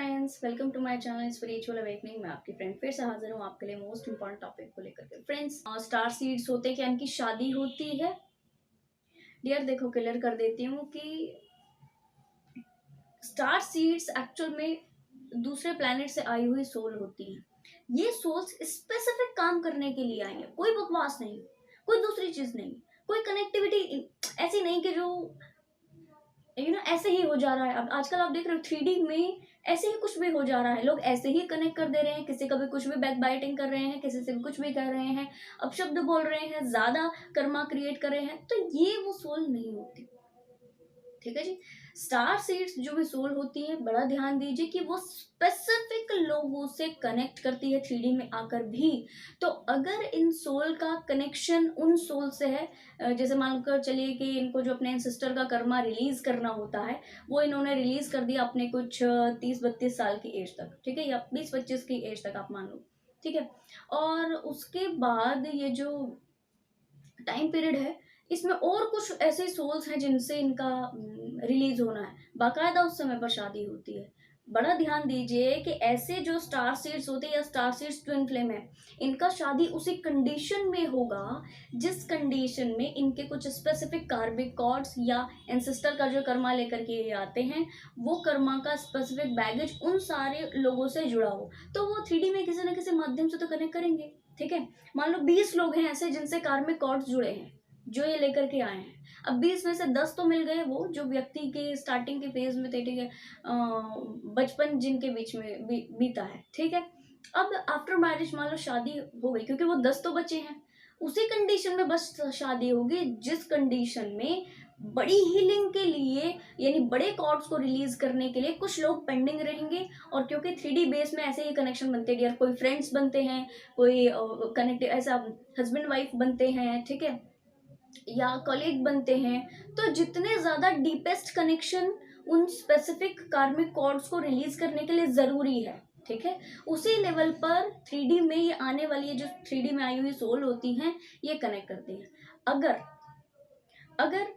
Friends, welcome to my channel spiritual awakening. मैं आपकी friend फिर से हाजिर हूँ आपके लिए मोस्ट इंपॉर्टेंट टॉपिक को लेकर के। फ्रेंड्स, स्टार सीड्स होते हैं क्या इनकी शादी होती है? डियर देखो, क्लियर कर देती हूँ कि स्टार सीड्स एक्चुअल में दूसरे प्लेनेट से आई हुई सोल होती हैं। ये सोल्स स्पेसिफिक काम करने के लिए आई हैं, कोई बकवास नहीं, कोई दूसरी चीज नहीं, कोई कनेक्टिविटी ऐसी नहीं कि जो ऐसे ही हो जा रहा है। अब आजकल आप देख रहे हो 3D में ऐसे ही कुछ भी हो जा रहा है, लोग ऐसे ही कनेक्ट कर दे रहे हैं, किसी का भी कुछ भी बैक बाइटिंग कर रहे हैं, किसी से भी कुछ भी कह रहे हैं, अपशब्द बोल रहे हैं, ज्यादा कर्मा क्रिएट कर रहे हैं, तो ये वो सोल नहीं होती। ठीक है जी। स्टार सीड्स जो भी सोल होती है, बड़ा ध्यान दीजिए कि वो स्पेसिफिक लोगों से कनेक्ट करती है 3D में आकर भी। तो अगर इन सोल का कनेक्शन उन सोल से है, जैसे मानकर चलिए कि इनको जो अपने सिस्टर का कर्मा रिलीज करना होता है, वो इन्होंने रिलीज कर दिया अपने कुछ 30-32 साल की एज तक, ठीक है, या 20-25 की एज तक आप मान लो, ठीक है। और उसके बाद ये जो टाइम पीरियड है, इसमें और कुछ ऐसे सोल्स हैं जिनसे इनका रिलीज होना है, बाकायदा उस समय पर शादी होती है। बड़ा ध्यान दीजिए कि ऐसे जो स्टार सीड्स होते हैं या स्टार सीड्स ट्विन फ्लेम है, इनका शादी उसी कंडीशन में होगा जिस कंडीशन में इनके कुछ स्पेसिफिक कार्मिक कॉर्ड्स या एंसेस्टर का जो कर्मा लेकर के ये आते हैं, वो कर्मा का स्पेसिफिक बैगेज उन सारे लोगों से जुड़ा हो, तो वो 3D में किसी न किसी माध्यम से तो कनेक्ट करेंगे। ठीक है, मान लो 20 लोग हैं ऐसे जिनसे कार्मिक कॉर्ड्स जुड़े हैं, जो ये लेकर के आए हैं। अब 20 में से 10 तो मिल गए, वो जो व्यक्ति के स्टार्टिंग के फेज में थे, ठीक है, बचपन जिनके बीच में बीता है, ठीक है। अब आफ्टर मैरिज मान लो शादी हो गई, क्योंकि वो 10 तो बचे हैं, उसी कंडीशन में बस शादी होगी जिस कंडीशन में बड़ी हीलिंग के लिए, यानी बड़े कॉर्ड्स को रिलीज करने के लिए कुछ लोग पेंडिंग रहेंगे। और क्योंकि 3D बेस में ऐसे ही कनेक्शन बनते हैं डियर, कोई फ्रेंड्स बनते हैं, कोई कनेक्ट ऐसा हस्बैंड वाइफ बनते हैं, ठीक है, या कॉलीग बनते हैं। तो जितने ज्यादा डीपेस्ट कनेक्शन उन स्पेसिफिक कार्मिक कॉर्ड्स को रिलीज करने के लिए जरूरी है, ठीक है, उसी लेवल पर 3D में ये आने वाली है, जो 3D में आई हुई सोल होती हैं, ये कनेक्ट करती हैं। अगर अगर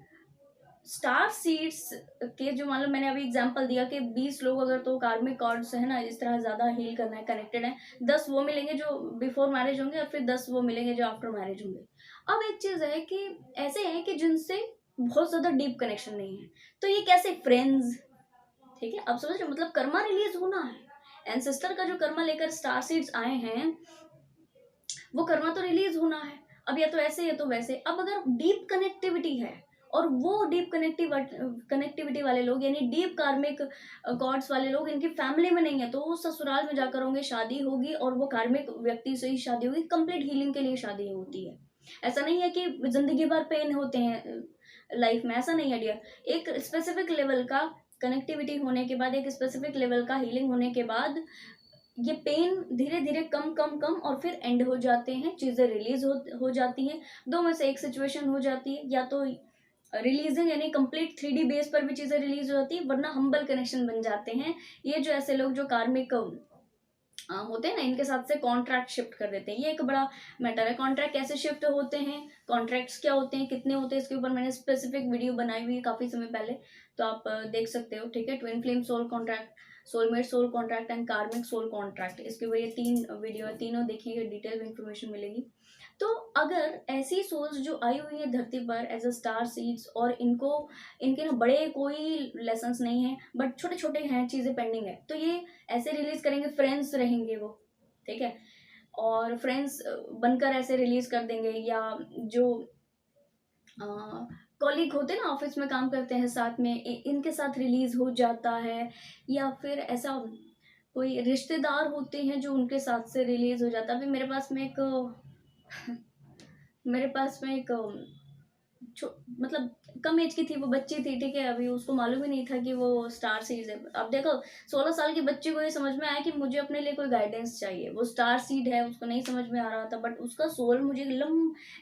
स्टार सीड्स के जो, मान लो मैंने अभी एग्जांपल दिया कि 20 लोग अगर तो कार्मिक कॉर्ड्स है ना, इस तरह ज्यादा हील करना है, कनेक्टेड है, 10 वो मिलेंगे जो बिफोर मैरिज होंगे और फिर 10 वो मिलेंगे जो आफ्टर मैरिज होंगे। अब एक चीज है कि ऐसे हैं कि जिनसे बहुत ज्यादा डीप कनेक्शन नहीं है, तो ये कैसे फ्रेंड्स, ठीक है, अब समझ रहे हो, मतलब कर्मा रिलीज होना है, एंसेस्टर का जो कर्मा लेकर स्टार सीड्स आए हैं, वो कर्मा तो रिलीज होना है। अब या तो ऐसे या तो वैसे। अब अगर डीप कनेक्टिविटी है और वो डीप कनेक्टिविटी वाले लोग, यानी डीप कार्मिक गॉड्स वाले लोग इनकी फैमिली में नहीं है, तो वो ससुराल में जाकर होंगे, शादी होगी और वो कार्मिक व्यक्ति से ही शादी होगी, कंप्लीट हीलिंग के लिए शादी होती है। ऐसा नहीं है कि जिंदगी भर पेन होते हैं लाइफ में, ऐसा नहीं है डियर। एक स्पेसिफिक लेवल का कनेक्टिविटी होने के बाद, एक स्पेसिफिक लेवल का हीलिंग होने के बाद, ये पेन धीरे धीरे कम कम कम और फिर एंड हो जाते हैं, चीजें रिलीज हो जाती हैं। दो में से एक सिचुएशन हो जाती है, या तो रिलीजिंग यानी कंप्लीट 3D बेस पर भी चीजें रिलीज हो जाती है, वरना हम्बल कनेक्शन बन जाते हैं। ये जो ऐसे लोग जो कार्मिक होते हैं ना, इनके साथ से कॉन्ट्रैक्ट शिफ्ट कर देते हैं। ये एक बड़ा मैटर है, कॉन्ट्रैक्ट कैसे शिफ्ट होते हैं, कॉन्ट्रैक्ट्स क्या होते हैं, कितने होते हैं, इसके ऊपर मैंने स्पेसिफिक वीडियो बनाई हुई है काफी समय पहले, तो आप देख सकते हो, ठीक है। Twin flame soul contract, soulmate soul contract and karmic soul contract, इसके ऊपर ये 3 वीडियो है, तीनों देखिए, डिटेल इन्फॉर्मेशन मिलेगी। तो अगर ऐसी सोल्स जो आई हुई है धरती पर एज अ स्टार सीड्स, और इनको इनके ना बड़े कोई लेसन्स नहीं है, बट छोटे छोटे हैं, चीजें पेंडिंग है, तो ये ऐसे रिलीज करेंगे, फ्रेंड्स रहेंगे वो, ठीक है, और फ्रेंड्स बनकर ऐसे रिलीज कर देंगे। या जो कॉलीग होते हैं ना, ऑफिस में काम करते हैं साथ में, इनके साथ रिलीज हो जाता है। या फिर ऐसा कोई रिश्तेदार होते हैं जो उनके साथ से रिलीज हो जाता है। अभी मेरे पास में एक मतलब कम एज की थी, वो बच्ची थी, ठीक है, अभी उसको मालूम ही नहीं था कि वो स्टार सीड है। अब देखो, 16 साल की बच्ची को ये समझ में आया कि मुझे अपने लिए कोई गाइडेंस चाहिए, वो स्टार सीड है, उसको नहीं समझ में आ रहा था, बट उसका सोल मुझे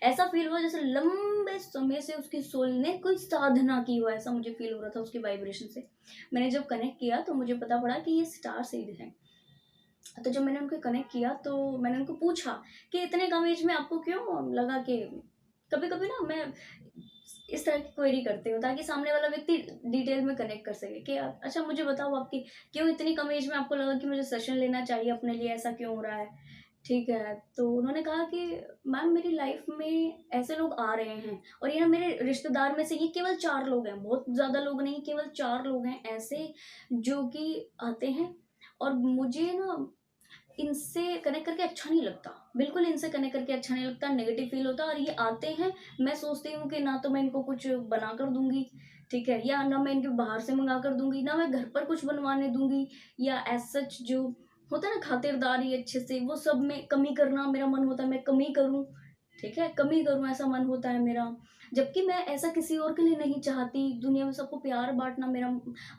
ऐसा फील हुआ जैसे लंबे समय से उसकी सोल ने कोई साधना की हो, ऐसा मुझे फील हो रहा था उसकी वाइब्रेशन से। मैंने जब कनेक्ट किया तो मुझे पता पड़ा कि ये स्टार सीड है। तो जब मैंने उनको कनेक्ट किया तो मैंने उनको पूछा कि इतने कम एज में आपको क्यों लगा कि, कभी कभी ना मैं इस तरह की क्वेरी करती हूँ ताकि सामने वाला व्यक्ति डिटेल में कनेक्ट कर सके कि अच्छा मुझे बताओ आपकी क्यों इतनी कम एज में आपको लगा कि मुझे सेशन लेना चाहिए अपने लिए, ऐसा क्यों हो रहा है। ठीक है, तो उन्होंने कहा कि मैम मेरी लाइफ में ऐसे लोग आ रहे हैं और ये ना मेरे रिश्तेदार में से ये केवल 4 लोग हैं, बहुत ज़्यादा लोग नहीं, केवल 4 लोग हैं ऐसे जो कि आते हैं और मुझे ना इनसे कनेक्ट करके अच्छा नहीं लगता, बिल्कुल इनसे कनेक्ट करके अच्छा नहीं लगता, नेगेटिव फील होता है। और ये आते हैं, मैं सोचती हूँ कि ना तो मैं इनको कुछ बना कर दूंगी, ठीक है, या ना मैं इनके बाहर से मंगा कर दूंगी, ना मैं घर पर कुछ बनवाने दूंगी, या एज सच जो होता है ना खातिरदारी अच्छे से, वो सब में कमी करना मेरा मन होता है, मैं कमी करूँ, ठीक है, कमी करूँ ऐसा मन होता है मेरा। जबकि मैं ऐसा किसी और के लिए नहीं चाहती, दुनिया में सबको प्यार बांटना मेरा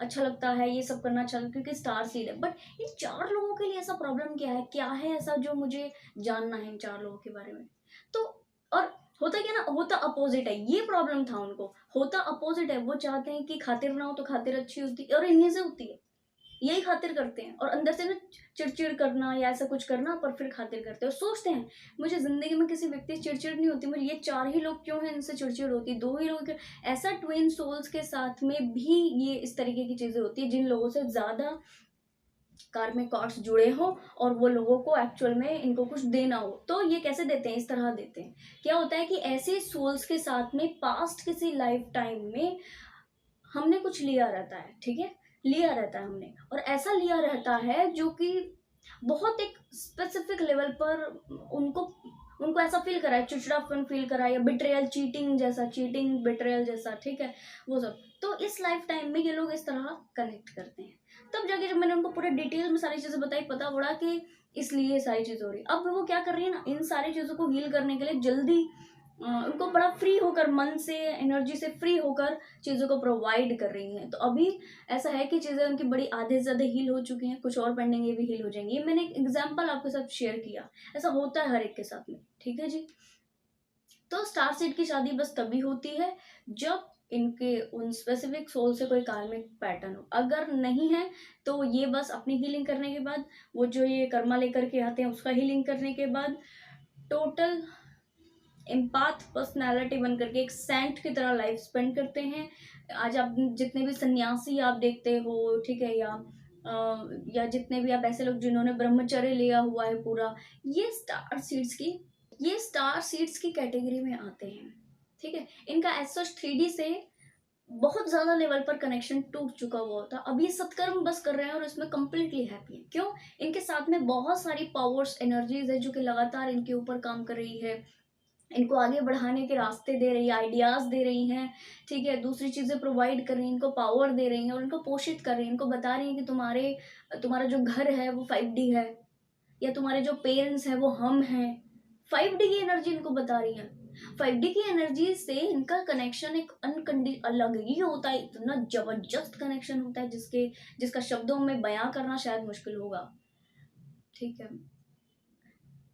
अच्छा लगता है, ये सब करना अच्छा लगता है क्योंकि स्टार सीड है। बट इन 4 लोगों के लिए ऐसा प्रॉब्लम क्या है ऐसा जो मुझे जानना है इन 4 लोगों के बारे में। तो और होता क्या ना, होता अपोजिट है, ये प्रॉब्लम था उनको, होता अपोजिट है, वो चाहते हैं कि खातिर ना हो तो खातिर अच्छी होती है, और इन्हीं से होती है, यही खातिर करते हैं और अंदर से ना चिड़चिड़ करना या ऐसा कुछ करना, पर फिर खातिर करते हैं और सोचते हैं मुझे जिंदगी में किसी व्यक्ति से चिड़चिड़ नहीं होती, मुझे ये 4 ही लोग क्यों हैं इनसे चिड़चिड़ होती, 2 ही लोग क्यों। ऐसा ट्विन सोल्स के साथ में भी ये इस तरीके की चीजें होती है, जिन लोगों से ज्यादा कार्मिक कॉर्ड्स जुड़े हो और वो लोगों को एक्चुअल में इनको कुछ देना हो, तो ये कैसे देते हैं, इस तरह देते हैं। क्या होता है कि ऐसे सोल्स के साथ में पास्ट किसी लाइफ टाइम में हमने कुछ लिया रहता है, ठीक है, लिया रहता है हमने, और ऐसा लिया रहता है जो कि बहुत एक स्पेसिफिक लेवल पर उनको उनको ऐसा फील कराए, चिड़चिड़ापन फील कराए, या बिट्रेयल, चीटिंग जैसा, चीटिंग बिट्रेयल जैसा, ठीक है, वो सब। तो इस लाइफ टाइम में ये लोग इस तरह कनेक्ट करते हैं। तब जाके जब मैंने उनको पूरे डिटेल में सारी चीजें बताई, पता पड़ा कि इसलिए ये सारी चीजें हो रही। अब वो क्या कर रही है ना, इन सारी चीजों को हील करने के लिए जल्दी उनको बड़ा फ्री होकर, मन से, एनर्जी से फ्री होकर चीज़ों को प्रोवाइड कर रही हैं। तो अभी ऐसा है कि चीज़ें उनकी बड़ी आधे से ज़्यादा हील हो चुकी हैं, कुछ और पेंडिंग, ये भी हील हो जाएंगी। ये मैंने एक एग्जाम्पल आपके साथ शेयर किया, ऐसा होता है हर एक के साथ में, ठीक है जी। तो स्टार सीड की शादी बस तभी होती है जब इनके उन स्पेसिफिक सोल से कोई कार्मिक पैटर्न हो, अगर नहीं है तो ये बस अपनी हीलिंग करने के बाद, वो जो ये कर्मा लेकर के आते हैं उसका हीलिंग करने के बाद, टोटल एम्पाथ पर्सनालिटी बन करके एक सेंट की तरह लाइफ स्पेंड करते हैं। आज आप जितने भी सन्यासी आप देखते हो, ठीक है, या जितने भी आप ऐसे लोग जिन्होंने ब्रह्मचर्य लिया हुआ है पूरा, ये स्टार सीड्स की ये स्टार सीड्स की कैटेगरी में आते हैं, ठीक है। इनका ऐसा 3D से बहुत ज्यादा लेवल पर कनेक्शन टूट चुका हुआ होता, अब ये सत्कर्म बस कर रहे हैं और इसमें कंप्लीटली हैप्पी है। क्यों? इनके साथ में बहुत सारी पावर्स, एनर्जीज है जो कि लगातार इनके ऊपर काम कर रही है, इनको आगे बढ़ाने के रास्ते दे रही है, आइडियाज दे रही हैं, ठीक है, दूसरी चीजें प्रोवाइड कर रही हैं, इनको पावर दे रही हैं और इनको पोषित कर रही हैं, इनको बता रही हैं कि तुम्हारा जो घर है वो 5D है, या तुम्हारे जो पेरेंट्स हैं वो हम हैं। 5D की एनर्जी इनको बता रही है। 5D की एनर्जी से इनका कनेक्शन एक अलग ही होता है, इतना जबरदस्त कनेक्शन होता है जिसका शब्दों में बयां करना शायद मुश्किल होगा, ठीक है।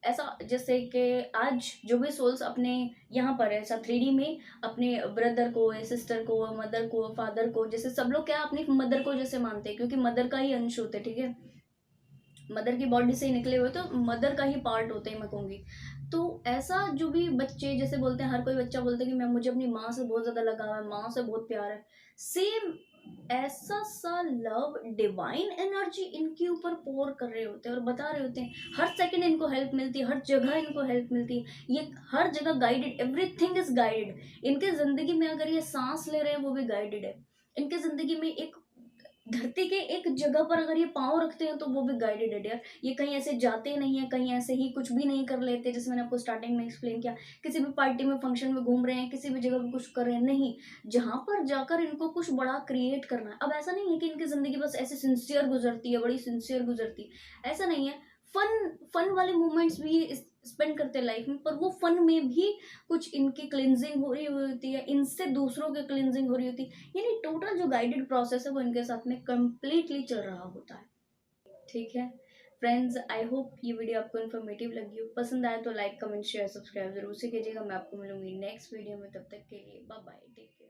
ऐसा जैसे कि आज जो भी सोल्स अपने यहाँ पर है, ऐसा 3D में अपने ब्रदर को, सिस्टर को, मदर को, फादर को, जैसे सब लोग क्या अपनी मदर को जैसे मानते हैं, क्योंकि मदर का ही अंश होते हैं, ठीक है, मदर की बॉडी से ही निकले हुए तो मदर का ही पार्ट होते हैं, मैं कहूँगी। तो ऐसा जो भी बच्चे जैसे बोलते हैं, हर कोई बच्चा बोलता है कि मैं मुझे अपनी माँ से बहुत ज्यादा लगाव है, माँ से बहुत प्यार है, सेम ऐसा सा लव डिवाइन एनर्जी इनके ऊपर पोर कर रहे होते हैं और बता रहे होते हैं, हर सेकंड इनको हेल्प मिलती है, हर जगह इनको हेल्प मिलती है, ये हर जगह गाइडेड, एवरीथिंग इज गाइडेड। इनके जिंदगी में अगर ये सांस ले रहे हैं वो भी गाइडेड है, इनके जिंदगी में एक धरती के एक जगह पर अगर ये पाँव रखते हैं तो वो भी गाइडेड है डियर। ये कहीं ऐसे जाते नहीं है, कहीं ऐसे ही कुछ भी नहीं कर लेते, जैसे मैंने आपको स्टार्टिंग में एक्सप्लेन किया, किसी भी पार्टी में, फंक्शन में घूम रहे हैं, किसी भी जगह पे कुछ कर रहे हैं, नहीं, जहां पर जाकर इनको कुछ बड़ा क्रिएट करना है। अब ऐसा नहीं है कि इनकी जिंदगी बस ऐसे सिंसियर गुजरती है, बड़ी सिंसियर गुजरती है, ऐसा नहीं है। फन फन वाले मोमेंट्स भी स्पेंड करते हैं लाइफ में, पर वो फन में भी कुछ इनकी क्लिनजिंग हो रही होती है, इनसे दूसरों की क्लिनजिंग हो रही होती है, यानी टोटल जो गाइडेड प्रोसेस है वो इनके साथ में कंप्लीटली चल रहा होता है, ठीक है। फ्रेंड्स, आई होप ये वीडियो आपको इन्फॉर्मेटिव लगी हो, पसंद आए तो लाइक, कमेंट, शेयर, सब्सक्राइब जरूर से कीजिएगा। मैं आपको मिलूंगी नेक्स्ट वीडियो में, तब तक के लिए बाय बाय, टेक केयर।